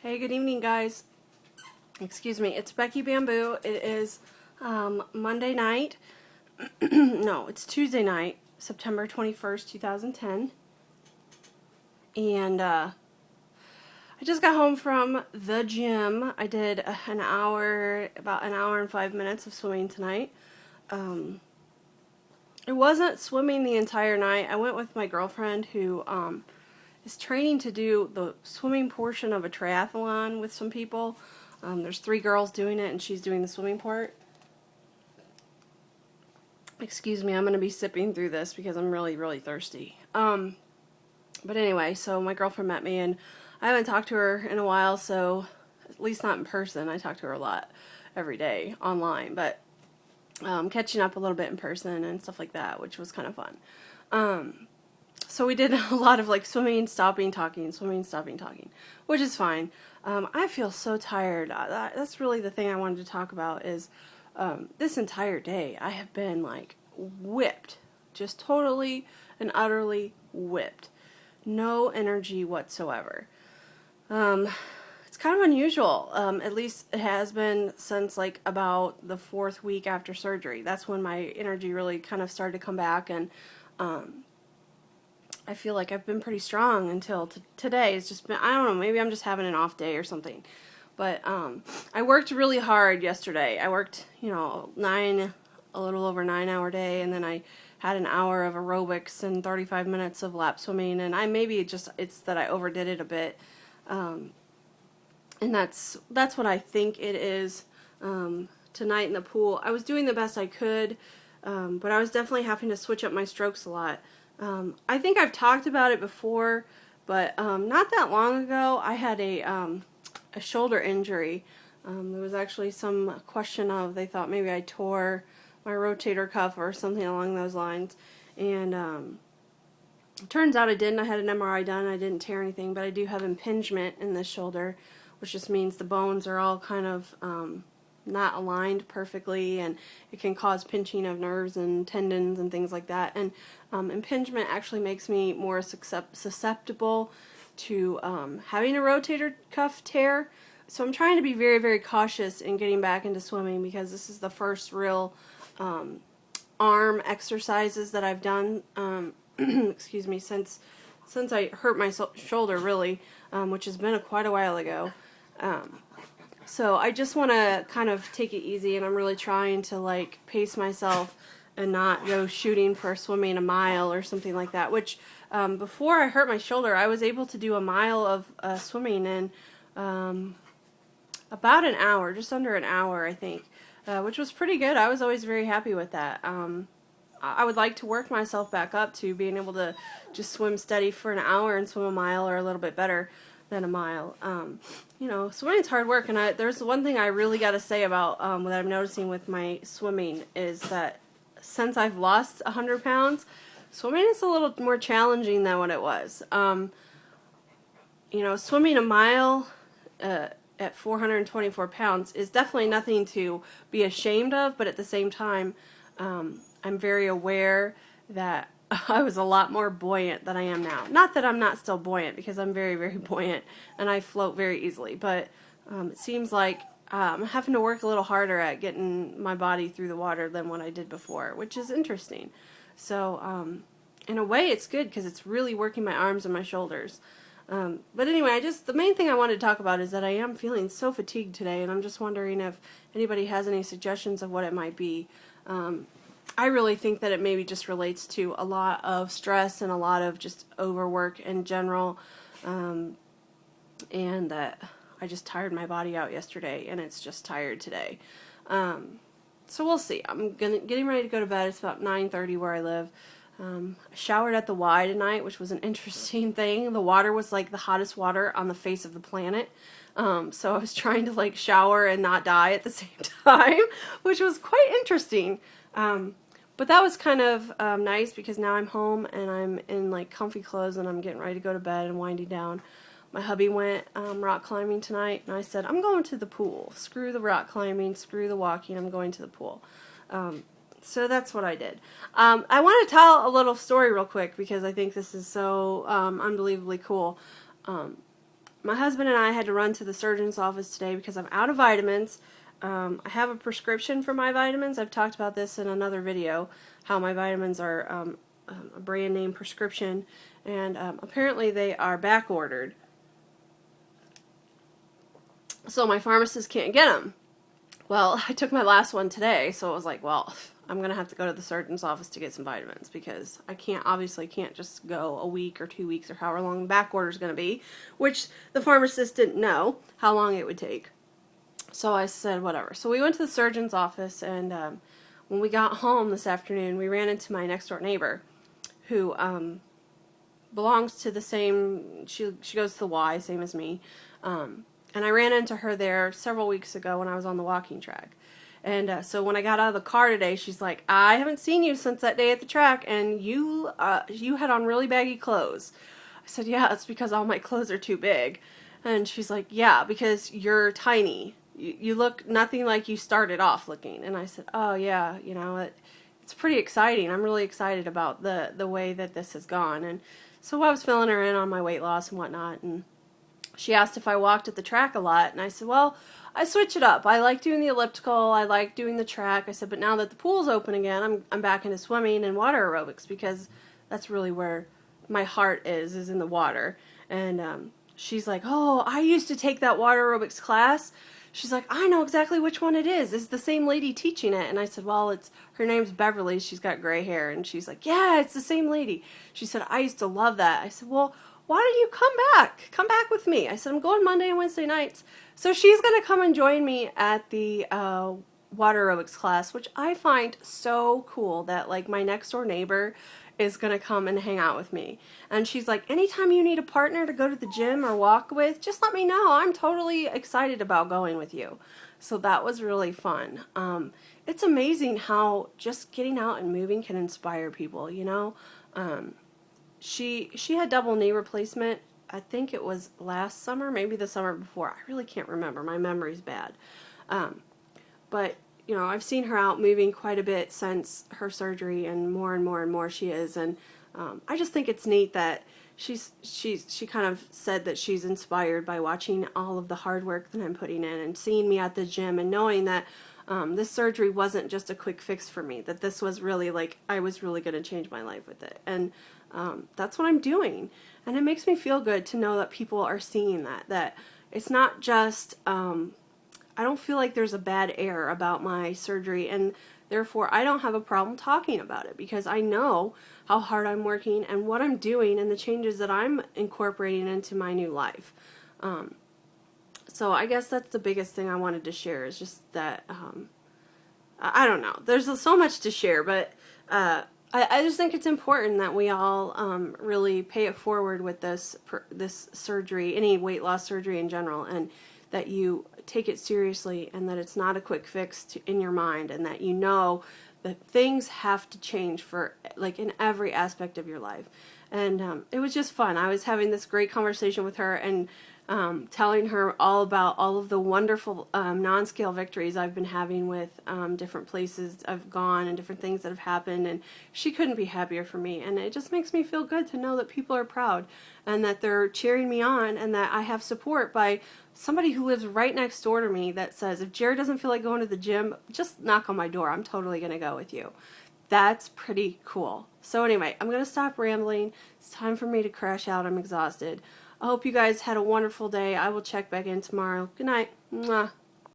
Hey, good evening, guys. Excuse me, it's Becky Bamboo. It is Monday night. No, it's Tuesday night, September 21st, 2010. And I just got home from the gym. I did about an hour and 5 minutes of swimming tonight. It wasn't swimming the entire night. I went with my girlfriend who is training to do the swimming portion of a triathlon with some people. There's 3 girls doing it, and she's doing the swimming part. Excuse me, I'm going to be sipping through this because I'm really, really thirsty. But anyway, so my girlfriend met me, and I haven't talked to her in a while, so at least not in person. I talk to her a lot every day online, but catching up a little bit in person and stuff like that, which was kind of fun. So we did a lot of like swimming, stopping, talking, swimming, stopping, talking, which is fine. I feel so tired. That's really the thing I wanted to talk about is this entire day I have been like whipped, just totally and utterly whipped. No energy whatsoever. It's kind of unusual. At least it has been since like about the 4th week after surgery. That's when my energy really kind of started to come back, and I feel like I've been pretty strong until today. It's just been, I don't know, maybe I'm just having an off day or something. But I worked really hard yesterday. I worked, a little over 9-hour day, and then I had an hour of aerobics and 35 minutes of lap swimming, and it's that I overdid it a bit. And that's what I think it is. Tonight in the pool, I was doing the best I could, but I was definitely having to switch up my strokes a lot. I think I've talked about it before, but not that long ago, I had a shoulder injury. There was actually some question of, they thought maybe I tore my rotator cuff or something along those lines, and it turns out I didn't. I had an MRI done, I didn't tear anything, but I do have impingement in this shoulder, which just means the bones are all kind of not aligned perfectly, and it can cause pinching of nerves and tendons and things like that. And impingement actually makes me more susceptible to having a rotator cuff tear. So I'm trying to be very, very cautious in getting back into swimming, because this is the first real arm exercises that I've done excuse me, since I hurt my shoulder, really, which has been quite a while ago. So I just want to kind of take it easy, and I'm really trying to like pace myself and not go shooting for swimming a mile or something like that, which before I hurt my shoulder, I was able to do a mile of swimming in about an hour, just under an hour, I think, which was pretty good. I was always very happy with that. I would like to work myself back up to being able to just swim steady for an hour and swim a mile, or a little bit better than a mile. Swimming's hard work, and there's one thing I really got to say about what I'm noticing with my swimming is that since I've lost 100 pounds, swimming is a little more challenging than what it was. Swimming a mile at 424 pounds is definitely nothing to be ashamed of, but at the same time, I'm very aware that I was a lot more buoyant than I am now. Not that I'm not still buoyant, because I'm very, very buoyant, and I float very easily, but it seems like I'm having to work a little harder at getting my body through the water than what I did before, which is interesting. So, in a way, it's good, because it's really working my arms and my shoulders. But anyway, the main thing I wanted to talk about is that I am feeling so fatigued today, and I'm just wondering if anybody has any suggestions of what it might be. I really think that it maybe just relates to a lot of stress and a lot of just overwork in general, and that I just tired my body out yesterday, and it's just tired today. So we'll see. I'm getting ready to go to bed. It's about 9:30 where I live. I showered at the Y tonight, which was an interesting thing. The water was like the hottest water on the face of the planet. So I was trying to like shower and not die at the same time, which was quite interesting. But that was kind of nice, because now I'm home and I'm in like comfy clothes, and I'm getting ready to go to bed and winding down. My hubby went rock climbing tonight, and I said, I'm going to the pool. Screw the rock climbing, screw the walking, I'm going to the pool. So that's what I did. I want to tell a little story real quick, because I think this is so unbelievably cool. my husband and I had to run to the surgeon's office today because I'm out of vitamins. I have a prescription for my vitamins. I've talked about this in another video, how my vitamins are a brand name prescription, and apparently they are back ordered. So my pharmacist can't get them. Well, I took my last one today, so I was like, well, I'm going to have to go to the surgeon's office to get some vitamins because I obviously can't just go a week or 2 weeks or however long the back order is going to be, which the pharmacist didn't know how long it would take. So I said, whatever. So we went to the surgeon's office, and when we got home this afternoon, we ran into my next door neighbor who belongs to the same, she goes to the Y, same as me. And I ran into her there several weeks ago when I was on the walking track. And so when I got out of the car today, she's like, I haven't seen you since that day at the track, and you had on really baggy clothes. I said, yeah, it's because all my clothes are too big. And she's like, yeah, because you're tiny. You look nothing like you started off looking. And I said, oh, yeah, you know, it's pretty exciting. I'm really excited about the way that this has gone. And so I was filling her in on my weight loss and whatnot, and she asked if I walked at the track a lot, and I said, well, I switch it up. I like doing the elliptical, I like doing the track. I said, but now that the pool's open again, I'm back into swimming and water aerobics because that's really where my heart is in the water. And she's like, oh, I used to take that water aerobics class. She's like, I know exactly which one it is. It's the same lady teaching it. And I said, well, her name's Beverly. She's got gray hair. And she's like, yeah, it's the same lady. She said, I used to love that. I said, well, why don't you come back? Come back with me. I said, I'm going Monday and Wednesday nights. So she's going to come and join me at the water aerobics class, which I find so cool that, like, my next door neighbor is going to come and hang out with me. And she's like, anytime you need a partner to go to the gym or walk with, just let me know. I'm totally excited about going with you. So that was really fun. It's amazing how just getting out and moving can inspire people, you know? She had double knee replacement. I think it was last summer, maybe the summer before. I really can't remember. My memory's bad. But, you know, I've seen her out moving quite a bit since her surgery, and more she is. And I just think it's neat that she kind of said that she's inspired by watching all of the hard work that I'm putting in and seeing me at the gym and knowing that this surgery wasn't just a quick fix for me, that this was really, like, I was really going to change my life with it. And that's what I'm doing. And it makes me feel good to know that people are seeing that it's not just, I don't feel like there's a bad air about my surgery, and therefore I don't have a problem talking about it because I know how hard I'm working and what I'm doing and the changes that I'm incorporating into my new life. So I guess that's the biggest thing I wanted to share, is just that, I don't know, there's so much to share, but I just think it's important that we all really pay it forward with this surgery, any weight loss surgery in general, and that you take it seriously and that it's not a quick fix in your mind, and that you know that things have to change for, like, in every aspect of your life. And it was just fun. I was having this great conversation with her and telling her all about all of the wonderful non-scale victories I've been having with different places I've gone and different things that have happened, and she couldn't be happier for me. And it just makes me feel good to know that people are proud and that they're cheering me on, and that I have support by somebody who lives right next door to me that says, if Jared doesn't feel like going to the gym, just knock on my door. I'm totally going to go with you. That's pretty cool. So anyway, I'm going to stop rambling. It's time for me to crash out. I'm exhausted. I hope you guys had a wonderful day. I will check back in tomorrow. Good night. Mwah.